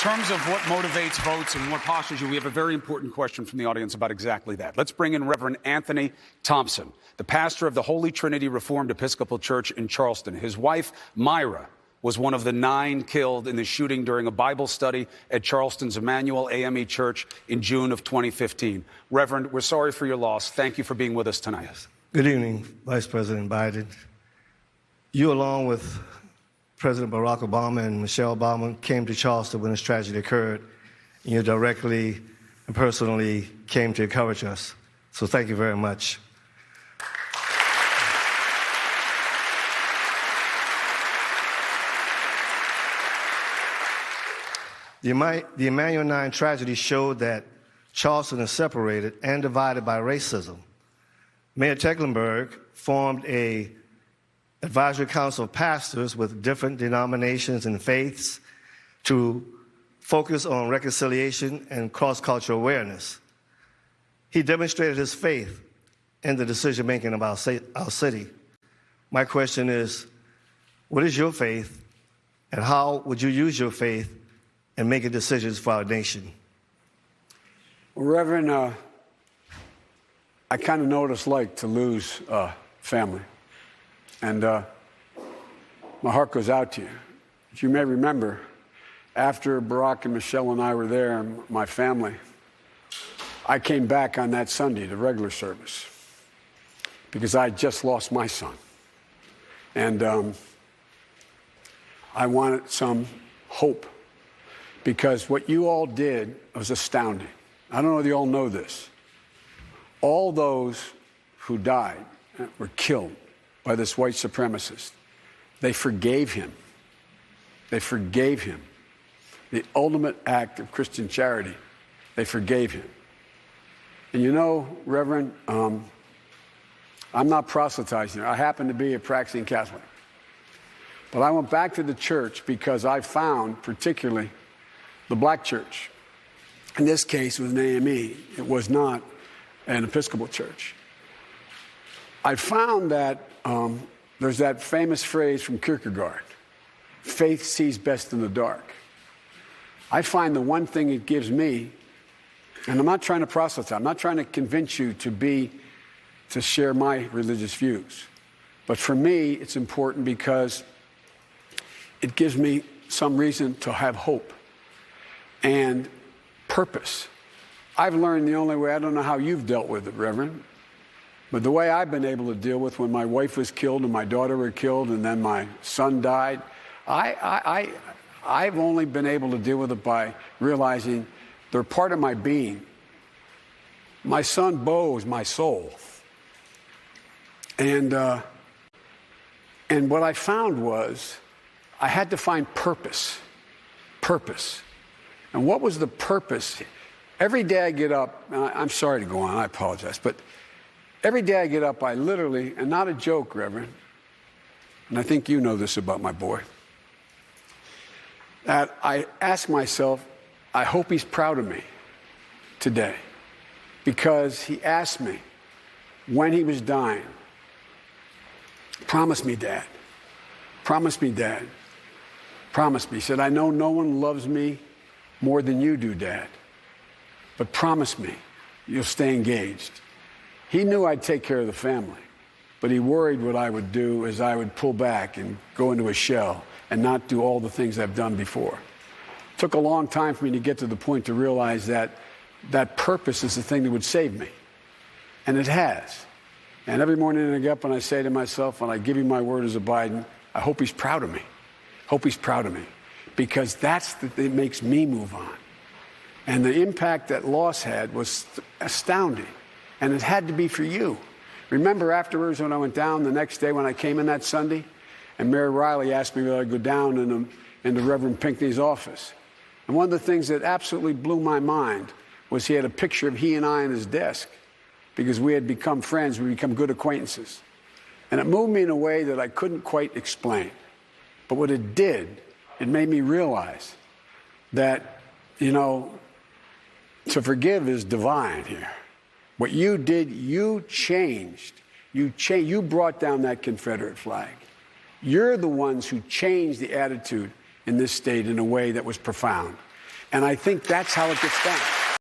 In terms of what motivates votes and what postures you, we have a very important question from the audience about exactly that. Let's bring in Reverend Anthony Thompson, the pastor of the Holy Trinity Reformed Episcopal Church in Charleston. His wife, Myra, was one of the 9 killed in the shooting during a Bible study at Charleston's Emmanuel AME Church in June of 2015. Reverend, we're sorry for your loss. Thank you for being with us tonight. Good evening, Vice President Biden. You, along with President Barack Obama and Michelle Obama, came to Charleston when this tragedy occurred. And you directly and personally came to encourage us. So thank you very much. The Emmanuel 9 tragedy showed that Charleston is separated and divided by racism. Mayor Tecklenburg formed an advisory council of pastors with different denominations and faiths to focus on reconciliation and cross-cultural awareness. He demonstrated his faith in the decision-making of our city. My question is, what is your faith, and how would you use your faith in making decisions for our nation? Well, Reverend, I kind of know what it's like to lose family. And my heart goes out to you. As you may remember, after Barack and Michelle and I were there, and my family, I came back on that Sunday, the regular service, because I had just lost my son. And I wanted some hope, because what you all did was astounding. I don't know whether you all know this. All those who died were killed by this white supremacist. They forgave him. They forgave him. The ultimate act of Christian charity. They forgave him. And you know, Reverend, I'm not proselytizing. I happen to be a practicing Catholic. But I went back to the church because I found, particularly, the black church. In this case, it was an AME. It was not an Episcopal church. I found that there's that famous phrase from Kierkegaard, faith sees best in the dark. I find the one thing it gives me, and I'm not trying to proselytize, I'm not trying to convince you to share my religious views. But for me, it's important because it gives me some reason to have hope and purpose. I've learned the only way, I don't know how you've dealt with it, Reverend, but the way I've been able to deal with when my wife was killed and my daughter were killed and then my son died, I've only been able to deal with it by realizing they're part of my being. My son, Bo, is my soul. And what I found was I had to find purpose. Purpose. And what was the purpose? Every day I get up, and I'm sorry to go on, I apologize, but every day I get up, I literally, and not a joke, Reverend, and I think you know this about my boy, that I ask myself, I hope he's proud of me today, because he asked me when he was dying, promise me, Dad, promise me, Dad, promise me. He said, I know no one loves me more than you do, Dad, but promise me you'll stay engaged. He knew I'd take care of the family, but he worried what I would do is I would pull back and go into a shell and not do all the things I've done before. It took a long time for me to get to the point to realize that that purpose is the thing that would save me. And it has. And every morning I get up and I say to myself, and I give you my word as a Biden, I hope he's proud of me. Hope he's proud of me. Because that's it makes me move on. And the impact that loss had was astounding. And it had to be for you. Remember afterwards when I went down the next day when I came in that Sunday, and Mary Riley asked me whether I'd go down into Reverend Pinckney's office. And one of the things that absolutely blew my mind was he had a picture of he and I on his desk because we had become friends, we become good acquaintances. And it moved me in a way that I couldn't quite explain. But what it did, it made me realize that, you know, to forgive is divine here. What you did, you changed. You brought down that Confederate flag. You're the ones who changed the attitude in this state in a way that was profound. And I think that's how it gets done.